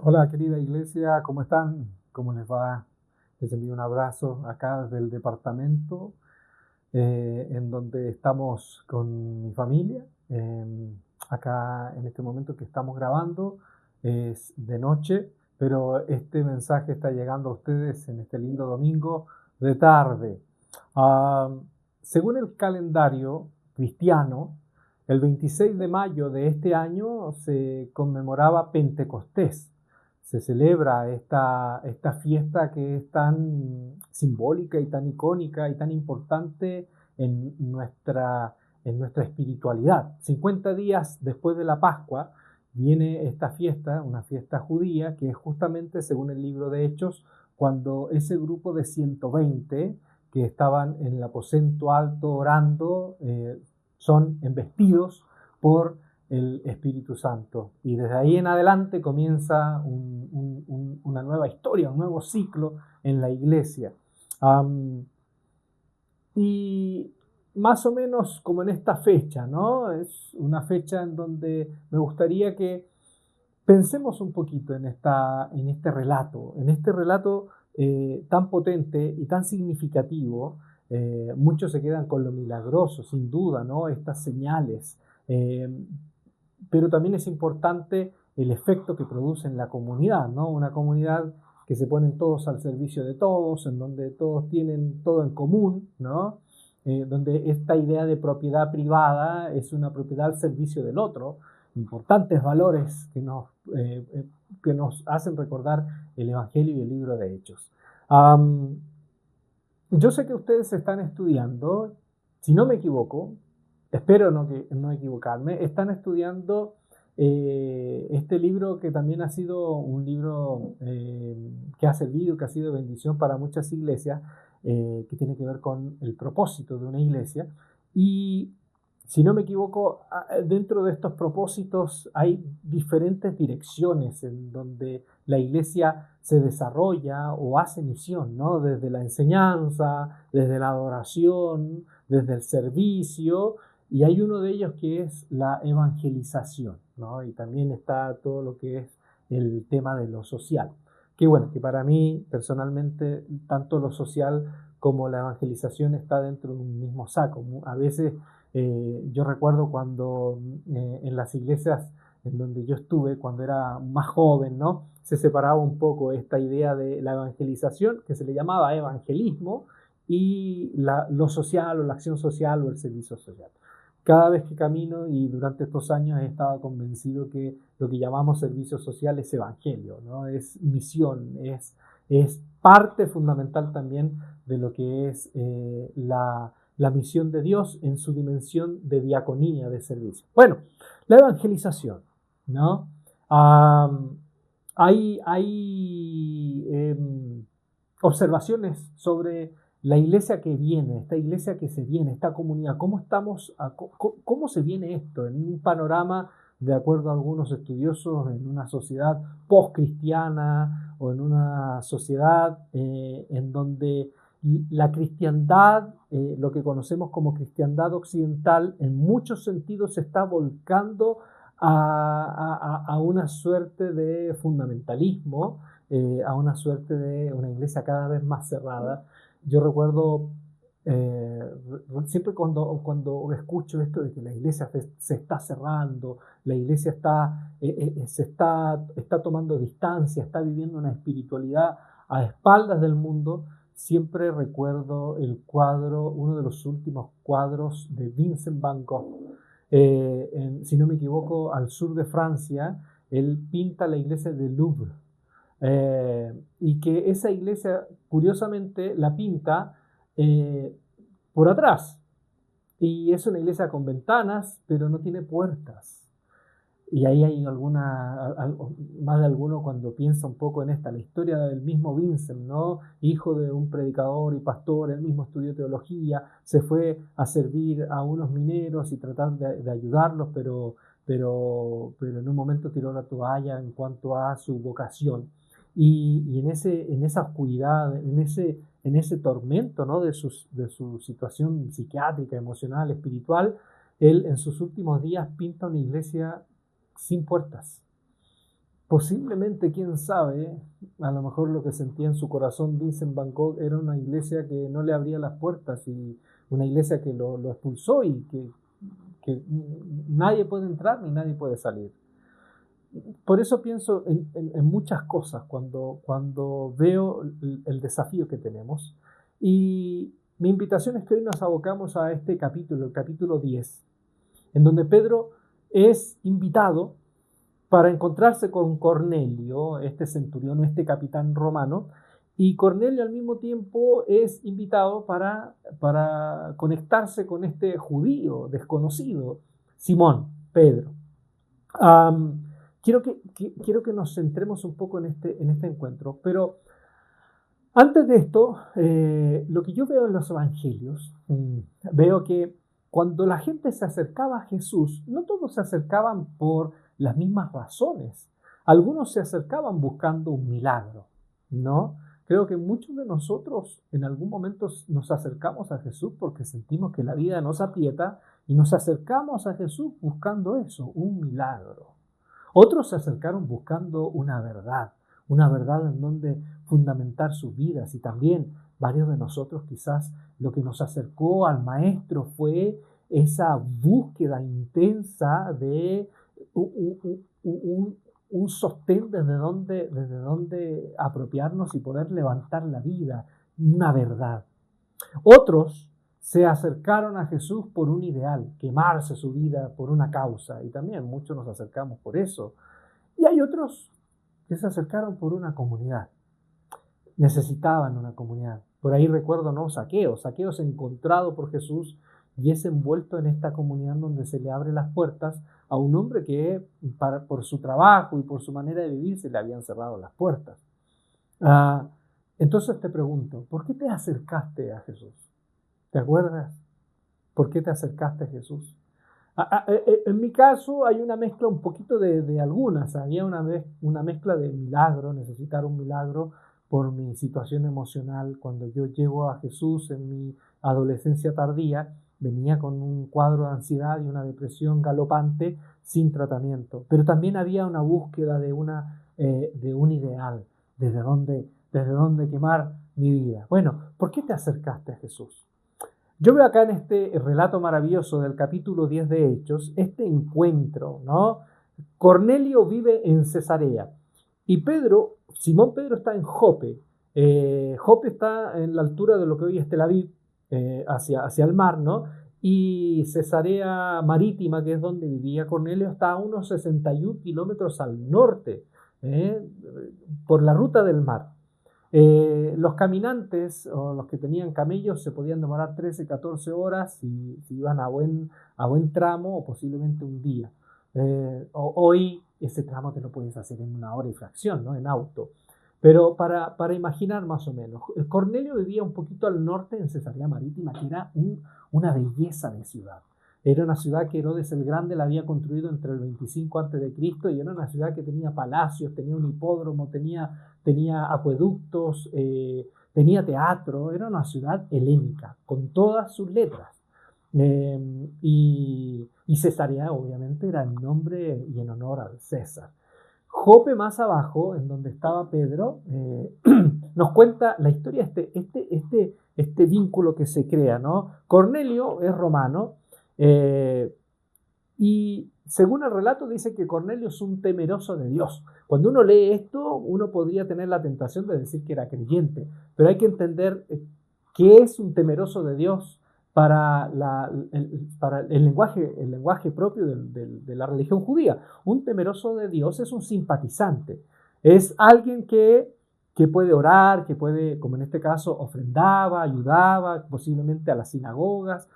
Hola querida iglesia, ¿cómo están? ¿Cómo les va? Les envío un abrazo acá desde el departamento en donde estamos con mi familia. Acá en este momento que estamos grabando es de noche, pero este mensaje está llegando a ustedes en este lindo domingo de tarde. Ah, Según el calendario cristiano, el 26 de mayo de este año se conmemoraba Pentecostés. Se celebra esta fiesta que es tan simbólica y tan icónica y tan importante en en nuestra espiritualidad. 50 días después de la Pascua viene esta fiesta, una fiesta judía, que es justamente, según el libro de Hechos, cuando ese grupo de 120 que estaban en el aposento alto orando son embestidos por el Espíritu Santo. Y desde ahí en adelante comienza una nueva historia, un nuevo ciclo en la iglesia. Y más o menos como en esta fecha, ¿no? Es una fecha en donde me gustaría que pensemos un poquito en este relato tan potente y tan significativo. Muchos se quedan con lo milagroso, sin duda, ¿no? Estas señales. Eh, pero también es importante el efecto que produce en la comunidad, ¿no? Una comunidad que se ponen todos al servicio de todos, en donde todos tienen todo en común, ¿no? Donde esta idea de propiedad privada es una propiedad al servicio del otro, importantes valores que nos hacen recordar el Evangelio y el libro de Hechos. Um, yo sé que ustedes están estudiando, si no me equivoco, espero no equivocarme, están estudiando este libro que también ha sido un libro que ha servido, que ha sido bendición para muchas iglesias, que tiene que ver con el propósito de una iglesia. Y si no me equivoco, dentro de estos propósitos hay diferentes direcciones en donde la iglesia se desarrolla o hace misión, ¿no? Desde la enseñanza, desde la adoración, desde el servicio, y hay uno de ellos que es la evangelización, ¿no? Y también está todo lo que es el tema de lo social. Que bueno, que para mí personalmente tanto lo social como la evangelización está dentro de un mismo saco. A veces yo recuerdo cuando en las iglesias en donde yo estuve cuando era más joven, ¿no? Se separaba un poco esta idea de la evangelización, que se le llamaba evangelismo, y lo social o la acción social o el servicio social. Cada vez que camino y durante estos años he estado convencido que lo que llamamos servicio social es evangelio, ¿no? Es misión, es parte fundamental también de lo que es la misión de Dios en su dimensión de diaconía, de servicio. Bueno, la evangelización, ¿no? Um, hay observaciones sobre la iglesia que viene, esta iglesia que se viene, esta comunidad, cómo se viene esto en un panorama, de acuerdo a algunos estudiosos, en una sociedad post-cristiana o en una sociedad en donde la cristiandad, lo que conocemos como cristiandad occidental, en muchos sentidos se está volcando a una suerte de fundamentalismo, a una suerte de una iglesia cada vez más cerrada. Yo recuerdo eh, siempre cuando escucho esto de que la iglesia se está cerrando, la iglesia está tomando distancia, está viviendo una espiritualidad a espaldas del mundo, siempre recuerdo el cuadro, uno de los últimos cuadros de Vincent Van Gogh. Si no me equivoco, al sur de Francia, él pinta la iglesia de Louvre. Y que esa iglesia, curiosamente, la pinta eh, por atrás. Y es una iglesia con ventanas, pero no tiene puertas. Y ahí hay más de alguno cuando piensa un poco en la historia del mismo Vincent, ¿no? Hijo de un predicador y pastor, él mismo estudió teología, se fue a servir a unos mineros y tratar de ayudarlos, pero en un momento tiró la toalla en cuanto a su vocación. Y en esa oscuridad, en ese tormento, ¿no? De su situación psiquiátrica, emocional, espiritual, él en sus últimos días pinta una iglesia sin puertas. Posiblemente, quién sabe, a lo mejor lo que sentía en su corazón Vincent Van Gogh era una iglesia que no le abría las puertas y una iglesia que lo expulsó y que nadie puede entrar ni nadie puede salir. Por eso pienso en muchas cosas cuando veo el desafío que tenemos. Y mi invitación es que hoy nos abocamos a este capítulo, el capítulo 10, en donde Pedro es invitado para encontrarse con Cornelio, este centurión, este capitán romano, y Cornelio al mismo tiempo es invitado para conectarse con este judío desconocido, Simón, Pedro. Um, quiero que nos centremos un poco en este encuentro, pero antes de esto, lo que yo veo en los evangelios, veo que cuando la gente se acercaba a Jesús, no todos se acercaban por las mismas razones. Algunos se acercaban buscando un milagro, ¿no? Creo que muchos de nosotros en algún momento nos acercamos a Jesús porque sentimos que la vida nos aprieta y nos acercamos a Jesús buscando eso, un milagro. Otros se acercaron buscando una verdad en donde fundamentar sus vidas, y también varios de nosotros quizás lo que nos acercó al Maestro fue esa búsqueda intensa de un sostén desde donde apropiarnos y poder levantar la vida, una verdad. Otros se acercaron a Jesús por un ideal, quemarse su vida por una causa, y también muchos nos acercamos por eso. Y hay otros que se acercaron por una comunidad, necesitaban una comunidad. Por ahí recuerdo, ¿no? Zaqueo es encontrado por Jesús y es envuelto en esta comunidad donde se le abren las puertas a un hombre que por su trabajo y por su manera de vivir se le habían cerrado las puertas. Entonces te pregunto, ¿por qué te acercaste a Jesús? ¿Te acuerdas? ¿Por qué te acercaste a Jesús? En mi caso hay una mezcla un poquito de algunas. Había una mezcla de milagro, necesitar un milagro por mi situación emocional. Cuando yo llego a Jesús en mi adolescencia tardía, venía con un cuadro de ansiedad y una depresión galopante sin tratamiento. Pero también había una búsqueda de un ideal, desde dónde quemar mi vida. Bueno, ¿por qué te acercaste a Jesús? Yo veo acá en este relato maravilloso del capítulo 10 de Hechos, este encuentro, ¿no? Cornelio vive en Cesarea y Simón Pedro está en Jope. Jope está en la altura de lo que hoy es Tel Aviv, hacia el mar, ¿no? Y Cesarea Marítima, que es donde vivía Cornelio, está a unos 61 kilómetros al norte, por la ruta del mar. Los caminantes o los que tenían camellos se podían demorar 13, 14 horas si iban a buen tramo o posiblemente un día. Hoy ese tramo te lo puedes hacer en una hora y fracción, ¿no? En auto. Pero para imaginar más o menos, Cornelio vivía un poquito al norte en Cesarea Marítima, que era una belleza de ciudad. Era una ciudad que Herodes el Grande la había construido entre el 25 a.C. y era una ciudad que tenía palacios, tenía un hipódromo, tenía acueductos, tenía teatro. Era una ciudad helénica, con todas sus letras. Y Cesarea, obviamente, era el nombre y en honor al César. Jope, más abajo, en donde estaba Pedro, nos cuenta la historia, este vínculo que se crea, ¿no? Cornelio es romano, y según el relato dice que Cornelio es un temeroso de Dios. Cuando uno lee esto, uno podría tener la tentación de decir que era creyente, pero hay que entender qué es un temeroso de Dios para el lenguaje propio de la religión judía. Un temeroso de Dios es un simpatizante, es alguien que puede orar, que puede, como en este caso, ofrendaba, ayudaba posiblemente a las sinagogas,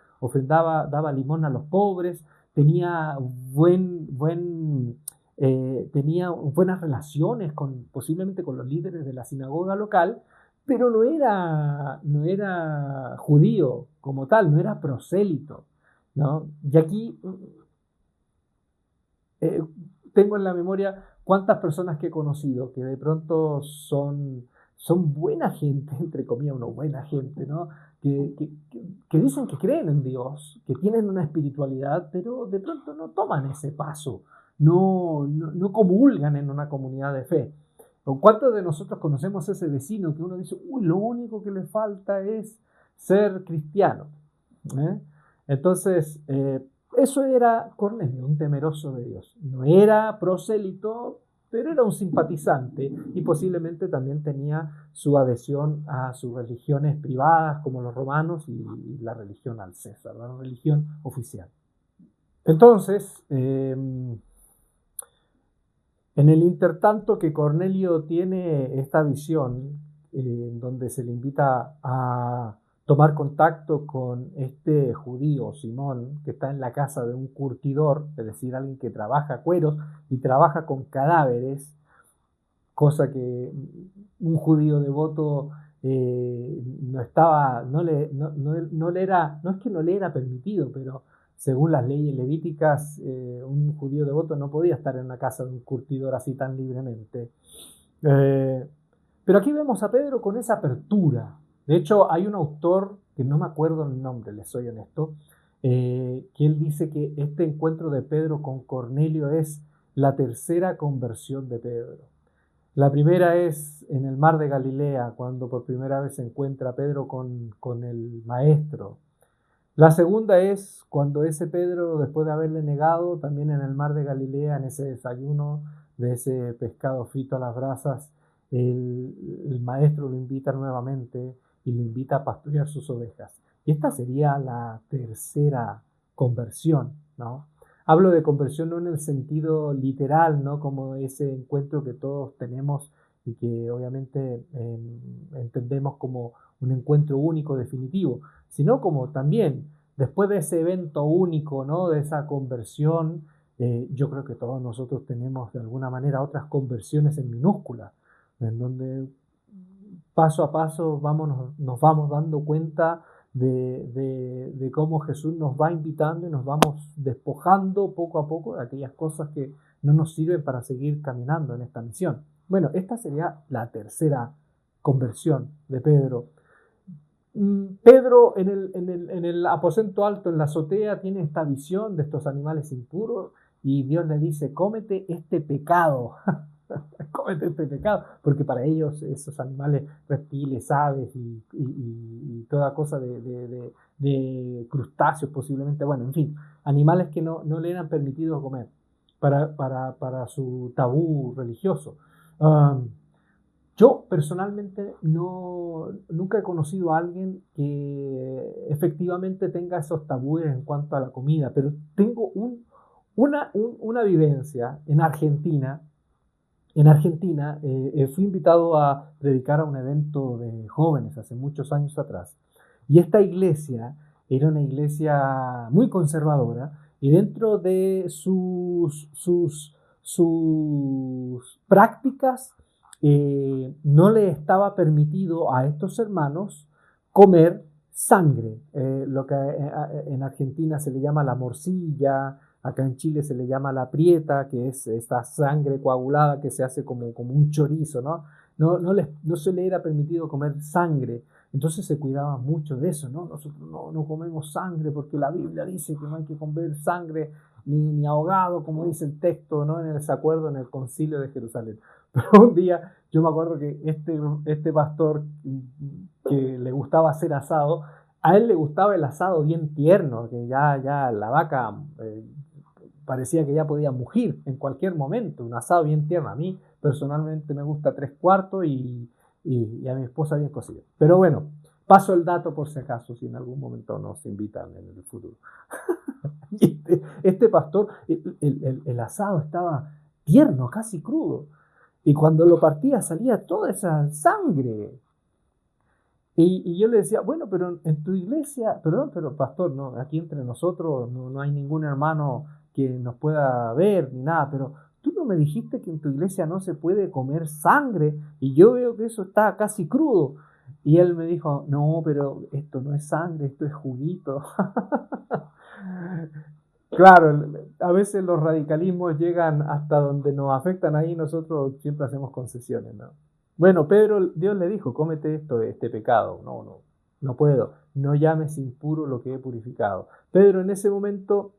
daba limón a los pobres, tenía tenía buenas relaciones posiblemente con los líderes de la sinagoga local, pero no era judío como tal, no era prosélito, ¿no? Y aquí eh, tengo en la memoria cuántas personas que he conocido que de pronto son buena gente, entre comillas, una buena gente, ¿no? Que dicen que creen en Dios, que tienen una espiritualidad, pero de pronto no toman ese paso, no comulgan en una comunidad de fe. ¿O cuántos de nosotros conocemos ese vecino que uno dice, uy, lo único que le falta es ser cristiano? ¿Eh? Entonces, eso era Cornelio, un temeroso de Dios. No era prosélito, pero era un simpatizante y posiblemente también tenía su adhesión a sus religiones privadas, como los romanos, y la religión al César, la religión oficial. Entonces, en el intertanto que Cornelio tiene esta visión, donde se le invita a tomar contacto con este judío, Simón, que está en la casa de un curtidor, es decir, alguien que trabaja cueros y trabaja con cadáveres, cosa que un judío devoto no le era, no es que no le era permitido, pero según las leyes levíticas, un judío devoto no podía estar en la casa de un curtidor así tan libremente. Pero aquí vemos a Pedro con esa apertura. De hecho, hay un autor, que no me acuerdo el nombre, les soy honesto, que él dice que este encuentro de Pedro con Cornelio es la tercera conversión de Pedro. La primera es en el mar de Galilea, cuando por primera vez se encuentra Pedro con el maestro. La segunda es cuando ese Pedro, después de haberle negado, también en el mar de Galilea, en ese desayuno de ese pescado frito a las brasas, el maestro lo invita nuevamente y lo invita a pastorear sus ovejas. Y esta sería la tercera conversión, ¿no? Hablo de conversión no en el sentido literal, ¿no? Como ese encuentro que todos tenemos y que obviamente entendemos como un encuentro único, definitivo, sino como también después de ese evento único, ¿no? De esa conversión, yo creo que todos nosotros tenemos de alguna manera otras conversiones en minúscula, en donde paso a paso nos vamos dando cuenta de cómo Jesús nos va invitando y nos vamos despojando poco a poco de aquellas cosas que no nos sirven para seguir caminando en esta misión. Bueno, esta sería la tercera conversión de Pedro. Pedro en el aposento alto, en la azotea, tiene esta visión de estos animales impuros y Dios le dice, cómete este pecado. Cómete este pecado, porque para ellos esos animales, reptiles, aves y toda cosa de crustáceos posiblemente, bueno, en fin, animales que no le eran permitido comer para su tabú religioso. Yo personalmente nunca he conocido a alguien que efectivamente tenga esos tabúes en cuanto a la comida, pero tengo una vivencia en Argentina. En Argentina fui invitado a predicar a un evento de jóvenes hace muchos años atrás. Y esta iglesia era una iglesia muy conservadora y dentro de sus prácticas no le estaba permitido a estos hermanos comer sangre, lo que en Argentina se le llama la morcilla. Acá en Chile se le llama la prieta, que es esta sangre coagulada que se hace como un chorizo, ¿no? No se le era permitido comer sangre, entonces se cuidaba mucho de eso, ¿no? Nosotros no comemos sangre porque la Biblia dice que no hay que comer sangre ni ahogado, como dice el texto, ¿no? En el desacuerdo en el concilio de Jerusalén. Pero un día yo me acuerdo que este pastor que le gustaba hacer asado, a él le gustaba el asado bien tierno, que ya la vaca parecía que ya podía mugir en cualquier momento, un asado bien tierno. A mí personalmente me gusta 3/4 y a mi esposa bien cocido. Pero bueno, paso el dato por si acaso, si en algún momento nos invitan en el futuro. Y este pastor, el asado estaba tierno, casi crudo. Y cuando lo partía salía toda esa sangre. Y yo le decía, bueno, pero en tu iglesia, perdón, pero pastor, no, aquí entre nosotros no hay ningún hermano que nos pueda ver ni nada, pero tú no me dijiste que en tu iglesia no se puede comer sangre y yo veo que eso está casi crudo. Y él me dijo, no, pero esto no es sangre, esto es juguito. Claro, a veces los radicalismos llegan hasta donde nos afectan, ahí nosotros siempre hacemos concesiones, ¿no? Bueno, Pedro, Dios le dijo, cómete este pecado. No puedo. No llames impuro lo que he purificado. Pedro en ese momento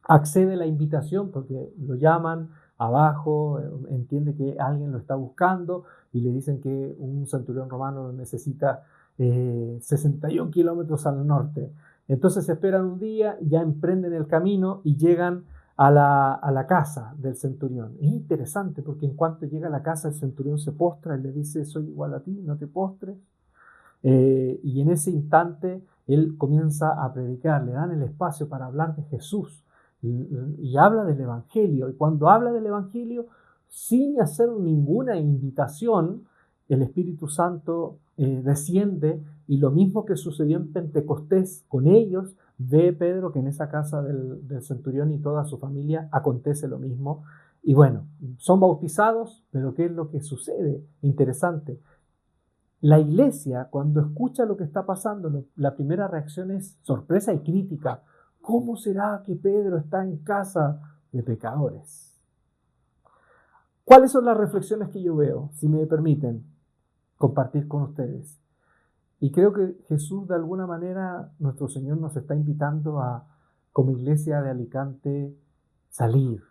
accede a la invitación porque lo llaman abajo, entiende que alguien lo está buscando y le dicen que un centurión romano necesita 61 kilómetros al norte. Entonces esperan un día, ya emprenden el camino y llegan a la casa del centurión. Es interesante porque en cuanto llega a la casa, el centurión se postra y le dice: soy igual a ti, no te postres. Y en ese instante él comienza a predicar, le dan el espacio para hablar de Jesús y habla del Evangelio. Y cuando habla del Evangelio, sin hacer ninguna invitación, el Espíritu Santo desciende, y lo mismo que sucedió en Pentecostés con ellos, ve Pedro que en esa casa del centurión y toda su familia acontece lo mismo. Y bueno, son bautizados, pero ¿qué es lo que sucede? Interesante. La iglesia, cuando escucha lo que está pasando, la primera reacción es sorpresa y crítica. ¿Cómo será que Pedro está en casa de pecadores? ¿Cuáles son las reflexiones que yo veo, si me permiten compartir con ustedes? Y creo que Jesús, de alguna manera, nuestro Señor nos está invitando a, como iglesia de Alicante, salir,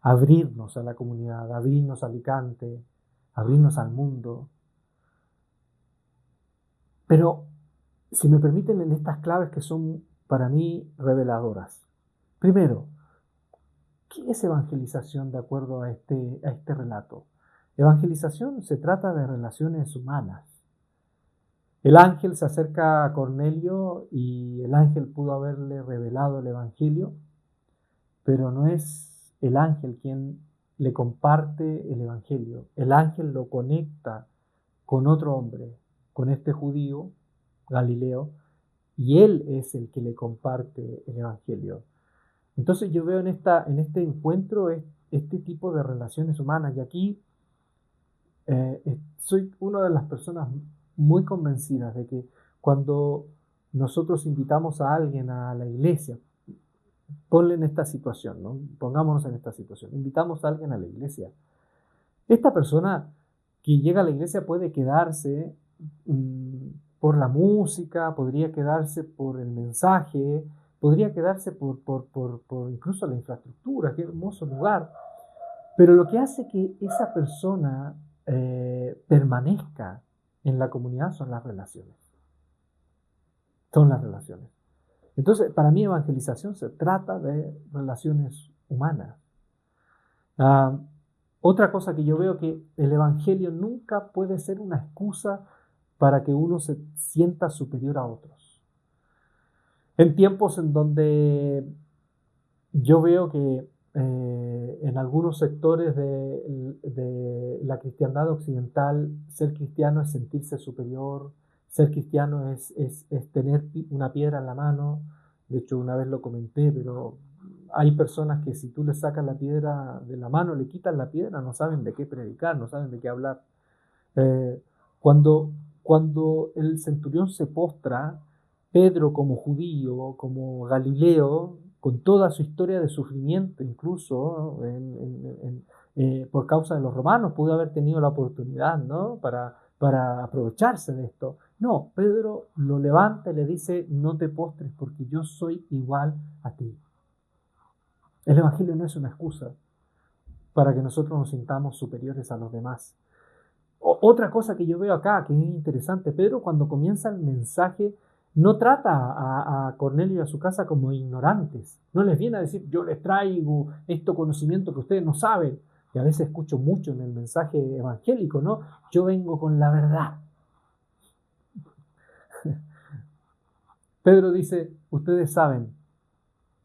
abrirnos a la comunidad, abrirnos a Alicante, abrirnos al mundo. Pero, si me permiten, en estas claves que son para mí reveladoras. Primero, ¿qué es evangelización de acuerdo a este relato? Evangelización se trata de relaciones humanas. El ángel se acerca a Cornelio y el ángel pudo haberle revelado el evangelio, pero no es el ángel quien le comparte el evangelio. El ángel lo conecta con otro hombre, con este judío, Galileo, y él es el que le comparte el evangelio. Entonces yo veo en este encuentro este tipo de relaciones humanas, y aquí soy una de las personas muy convencidas de que cuando nosotros invitamos a alguien a la iglesia, ponle en esta situación, ¿no? Pongámonos en esta situación, invitamos a alguien a la iglesia. Esta persona que llega a la iglesia puede quedarse por la música, podría quedarse por el mensaje, podría quedarse por incluso la infraestructura, qué hermoso lugar. Pero lo que hace que esa persona permanezca en la comunidad son las relaciones. Son las relaciones. Entonces, para mí, evangelización se trata de relaciones humanas. Ah, Otra cosa que yo veo, que el evangelio nunca puede ser una excusa para que uno se sienta superior a otros. En tiempos en donde yo veo que en algunos sectores de la cristiandad occidental, ser cristiano es sentirse superior, ser cristiano es tener una piedra en la mano. De hecho, una vez lo comenté, pero hay personas que si tú les sacas la piedra de la mano, le quitas la piedra, no saben de qué predicar, no saben de qué hablar. Eh, cuando, cuando el centurión se postra, Pedro como judío, como Galileo, con toda su historia de sufrimiento, incluso por causa de los romanos, pudo haber tenido la oportunidad, ¿no? para aprovecharse de esto. No, Pedro lo levanta y le dice: no te postres porque yo soy igual a ti. El Evangelio no es una excusa para que nosotros nos sintamos superiores a los demás. Otra cosa que yo veo acá, que es interesante: Pedro, cuando comienza el mensaje, no trata a Cornelio y a su casa como ignorantes. No les viene a decir: yo les traigo este conocimiento que ustedes no saben, que a veces escucho mucho en el mensaje evangélico, ¿no? Yo vengo con la verdad. Pedro dice: ustedes saben,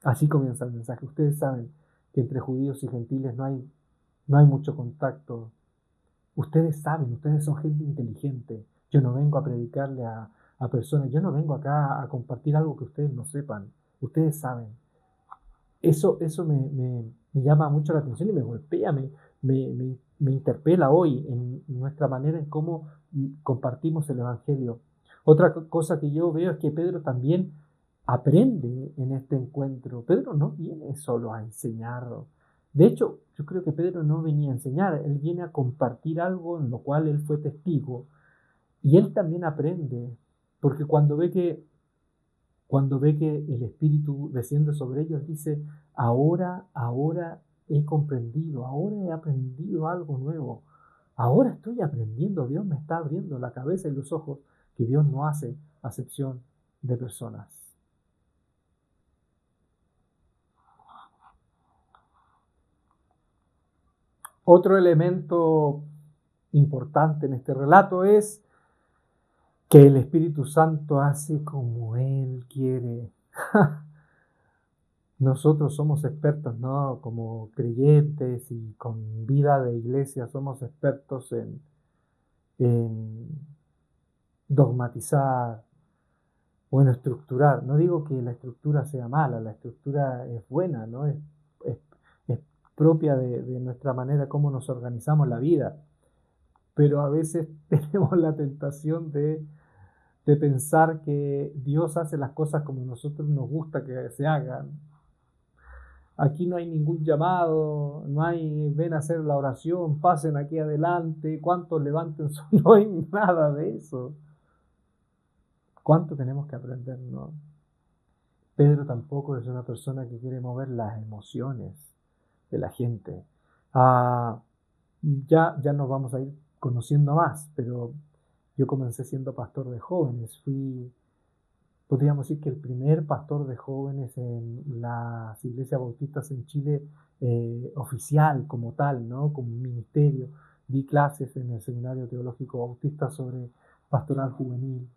así comienza el mensaje, ustedes saben que entre judíos y gentiles no hay mucho contacto. Ustedes saben, ustedes son gente inteligente. Yo no vengo a predicarle a personas, yo no vengo acá a compartir algo que ustedes no sepan. Ustedes saben. Eso me llama mucho la atención y me golpea, me interpela hoy en nuestra manera en cómo compartimos el Evangelio. Otra cosa que yo veo es que Pedro también aprende en este encuentro. Pedro no viene solo a enseñar. De hecho, yo creo que Pedro no venía a enseñar, él viene a compartir algo en lo cual él fue testigo. Y él también aprende, porque cuando ve que cuando ve que el Espíritu desciende sobre ellos, dice, ahora he comprendido, ahora he aprendido algo nuevo, ahora estoy aprendiendo, Dios me está abriendo la cabeza y los ojos, que Dios no hace acepción de personas. Otro elemento importante en este relato es que el Espíritu Santo hace como Él quiere. Nosotros somos expertos, ¿no? Como creyentes y con vida de iglesia, somos expertos en dogmatizar o en estructurar. No digo que la estructura sea mala, la estructura es buena, ¿no? Es, es propia de nuestra manera como nos organizamos la vida. Pero a veces tenemos la tentación de pensar que Dios hace las cosas como a nosotros nos gusta que se hagan. Aquí no hay ningún llamado, no hay ven a hacer la oración, pasen aquí adelante, cuántos levanten su... No hay nada de eso. ¿Cuánto tenemos que aprender, no? Pedro tampoco es una persona que quiere mover las emociones de la gente. Ya nos vamos a ir conociendo más, pero yo comencé siendo pastor de jóvenes. Podríamos decir que el primer pastor de jóvenes en las iglesias bautistas en Chile, oficial como tal, ¿no? Como un ministerio. Di clases en el Seminario Teológico Bautista sobre pastoral juvenil.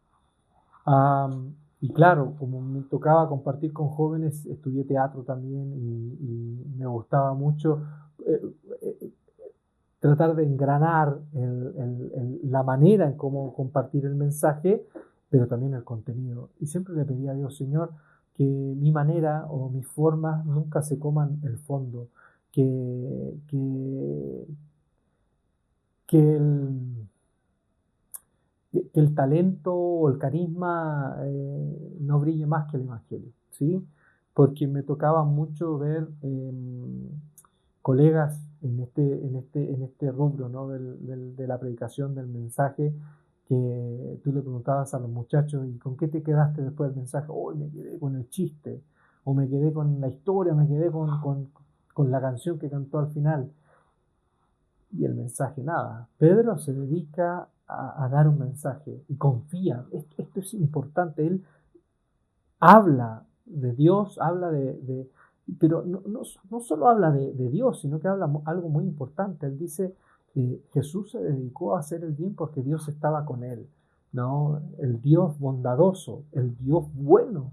Y claro, como me tocaba compartir con jóvenes, estudié teatro también y me gustaba mucho eh, eh, tratar de engranar la manera en cómo compartir el mensaje, pero también el contenido. Y siempre le pedí a Dios, Señor, que mi manera o mis formas nunca se coman el fondo, que, que, que el talento o el carisma no brille más que el Evangelio, ¿sí? Porque me tocaba mucho ver colegas en este rubro, ¿no? De la predicación del mensaje, que tú le preguntabas a los muchachos, ¿y con qué te quedaste después del mensaje? Oh, me quedé con el chiste, o me quedé con la historia, me quedé con la canción que cantó al final. Y el mensaje nada. Pedro se dedica a dar un mensaje y confía. Esto es importante. Él habla de Dios, habla pero no solo habla de Dios, sino que habla algo muy importante. Él dice que Jesús se dedicó a hacer el bien porque Dios estaba con él, ¿no? El Dios bondadoso, el Dios bueno.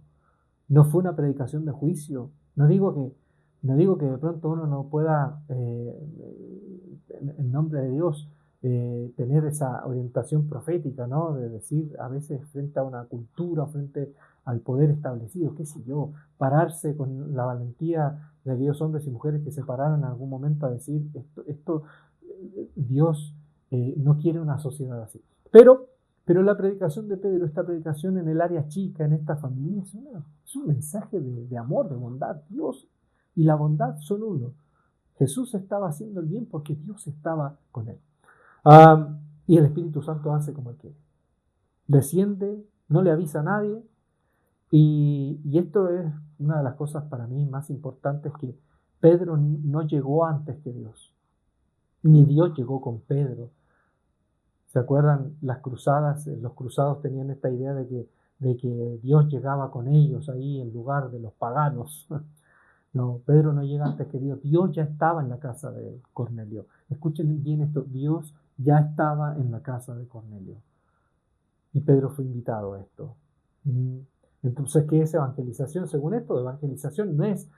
No fue una predicación de juicio. No digo que de pronto uno no pueda, en nombre de Dios, tener esa orientación profética, ¿no? De decir, a veces frente a una cultura, frente al poder establecido, qué sé yo, pararse con la valentía de aquellos hombres y mujeres que se pararon en algún momento a decir, Dios no quiere una sociedad así. Pero la predicación de Pedro, esta predicación en el área chica, en esta familia, es un mensaje de amor, de bondad. Dios y la bondad son uno. Jesús estaba haciendo el bien porque Dios estaba con él. Y el Espíritu Santo hace como él quiere. Desciende, no le avisa a nadie. Y esto es una de las cosas para mí más importantes, que Pedro no llegó antes que Dios. Ni Dios llegó con Pedro. ¿Se acuerdan las cruzadas? Los cruzados tenían esta idea de que Dios llegaba con ellos ahí en lugar de los paganos. No, Pedro no llega antes que Dios. Dios ya estaba en la casa de Cornelio. Escuchen bien esto. Dios ya estaba en la casa de Cornelio. Y Pedro fue invitado a esto. Entonces, ¿qué es evangelización? Según esto, evangelización no es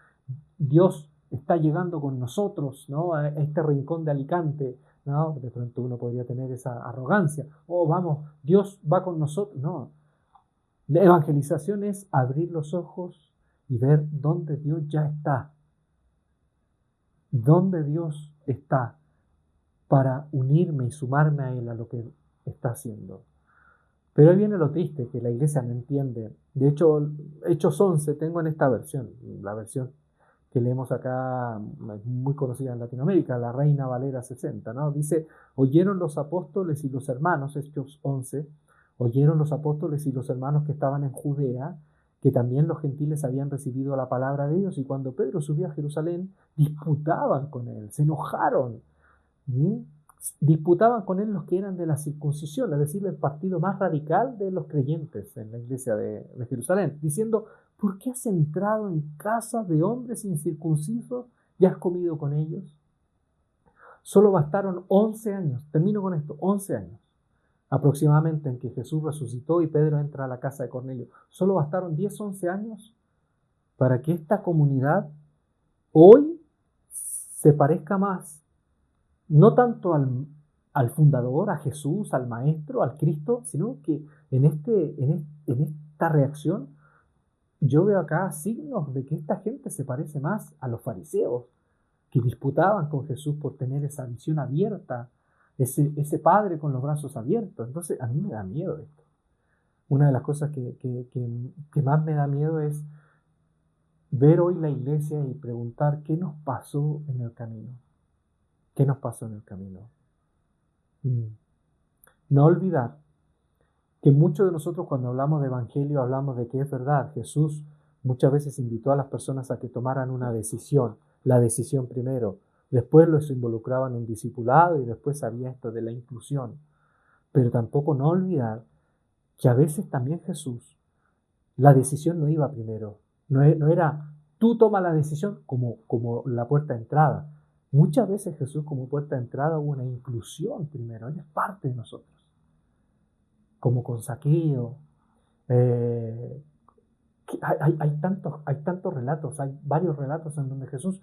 Dios está llegando con nosotros, ¿no? A este rincón de Alicante, ¿no? De pronto uno podría tener esa arrogancia. Oh, vamos, Dios va con nosotros. No. La evangelización es abrir los ojos y ver dónde Dios ya está. Dónde Dios está para unirme y sumarme a Él, a lo que está haciendo. Pero ahí viene lo triste, que la iglesia no entiende. De hecho, Hechos 11 tengo en esta versión, la versión que leemos acá, muy conocida en Latinoamérica, la Reina Valera 60, ¿no? Dice, oyeron los apóstoles y los hermanos, Hechos 11, oyeron los apóstoles y los hermanos que estaban en Judea, que también los gentiles habían recibido la palabra de Dios, y cuando Pedro subió a Jerusalén, disputaban con él, se enojaron. ¿Mm? Disputaban con él los que eran de la circuncisión, es decir, el partido más radical de los creyentes en la iglesia de Jerusalén, diciendo: ¿por qué has entrado en casas de hombres incircuncisos y has comido con ellos? Solo bastaron 11 años, termino con esto, 11 años aproximadamente en que Jesús resucitó y Pedro entra a la casa de Cornelio. Solo bastaron 10, 11 años para que esta comunidad hoy se parezca más, no tanto al fundador, a Jesús, al Maestro, al Cristo, sino que en esta reacción yo veo acá signos de que esta gente se parece más a los fariseos, que disputaban con Jesús por tener esa visión abierta, ese padre con los brazos abiertos. Entonces a mí me da miedo esto. Una de las cosas que más me da miedo es ver hoy la iglesia y preguntar qué nos pasó en el camino. ¿Qué nos pasó en el camino? No olvidar que muchos de nosotros cuando hablamos de evangelio hablamos de que es verdad. Jesús muchas veces invitó a las personas a que tomaran una decisión, la decisión primero. Después los involucraba en un discipulado y después había esto de la inclusión. Pero tampoco no olvidar que a veces también Jesús, la decisión no iba primero. No era tú toma la decisión como la puerta de entrada. Muchas veces Jesús como puerta de entrada hubo una inclusión primero. Él es parte de nosotros. Como con Zaqueo. Hay tantos relatos, hay varios relatos en donde Jesús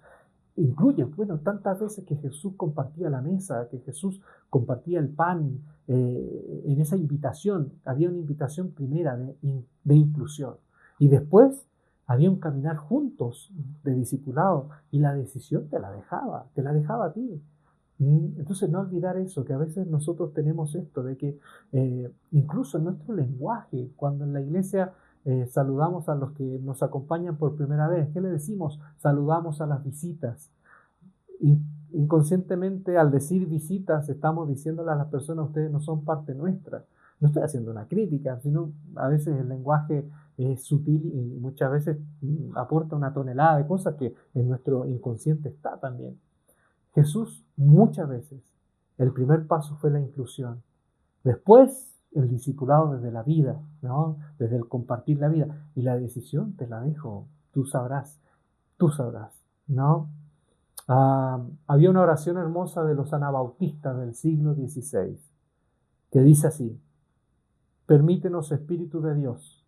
incluye, bueno, tantas veces que Jesús compartía la mesa, que Jesús compartía el pan, en esa invitación, había una invitación primera de inclusión, y después había un caminar juntos de discipulado, y la decisión te la dejaba a ti. Entonces no olvidar eso, que a veces nosotros tenemos esto de que incluso en nuestro lenguaje, cuando en la iglesia saludamos a los que nos acompañan por primera vez, ¿qué le decimos? Saludamos a las visitas. Inconscientemente, al decir visitas, estamos diciéndole a las personas: ustedes no son parte nuestra. No estoy haciendo una crítica, sino a veces el lenguaje es sutil y muchas veces aporta una tonelada de cosas que en nuestro inconsciente está también. Jesús, muchas veces, el primer paso fue la inclusión. Después, el discipulado desde la vida, ¿no? Desde el compartir la vida. Y la decisión te la dejo, tú sabrás, ¿no? Había una oración hermosa de los anabautistas del siglo XVI que dice así: permítenos, Espíritu de Dios,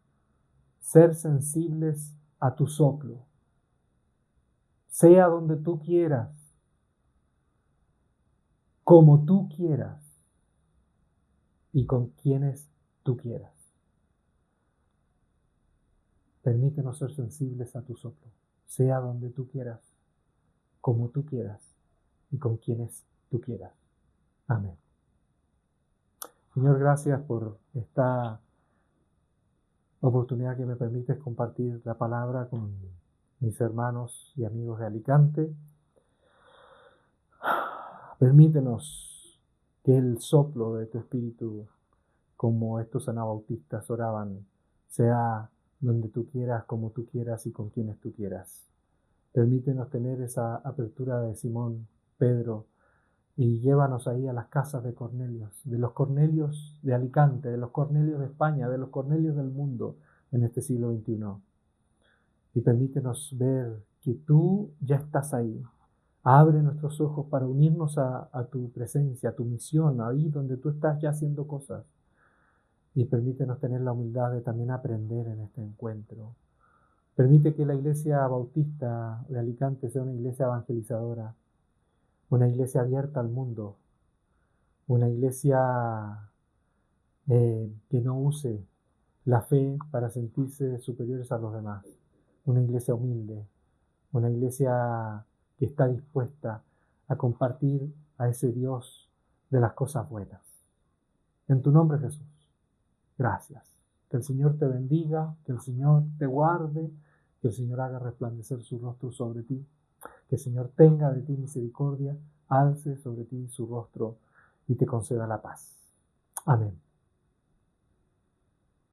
ser sensibles a tu soplo, sea donde tú quieras, como tú quieras y con quienes tú quieras. Permítenos ser sensibles a tu soplo, sea donde tú quieras, como tú quieras y con quienes tú quieras. Amén. Señor, gracias por esta oportunidad que me permites compartir la palabra con mis hermanos y amigos de Alicante. Permítenos que el soplo de tu Espíritu, como estos anabautistas oraban, sea donde tú quieras, como tú quieras y con quienes tú quieras. Permítenos tener esa apertura de Simón Pedro y llévanos ahí a las casas de Cornelios, de los Cornelios de Alicante, de los Cornelios de España, de los Cornelios del mundo en este siglo XXI. Y permítenos ver que tú ya estás ahí. Abre nuestros ojos para unirnos a tu presencia, a tu misión, ahí donde tú estás ya haciendo cosas. Y permítenos tener la humildad de también aprender en este encuentro. Permite que la iglesia bautista de Alicante sea una iglesia evangelizadora, una iglesia abierta al mundo, una iglesia que no use la fe para sentirse superiores a los demás, una iglesia humilde, una iglesia que está dispuesta a compartir a ese Dios de las cosas buenas. En tu nombre, Jesús, gracias. Que el Señor te bendiga, que el Señor te guarde, que el Señor haga resplandecer su rostro sobre ti, que el Señor tenga de ti misericordia, alce sobre ti su rostro y te conceda la paz. Amén.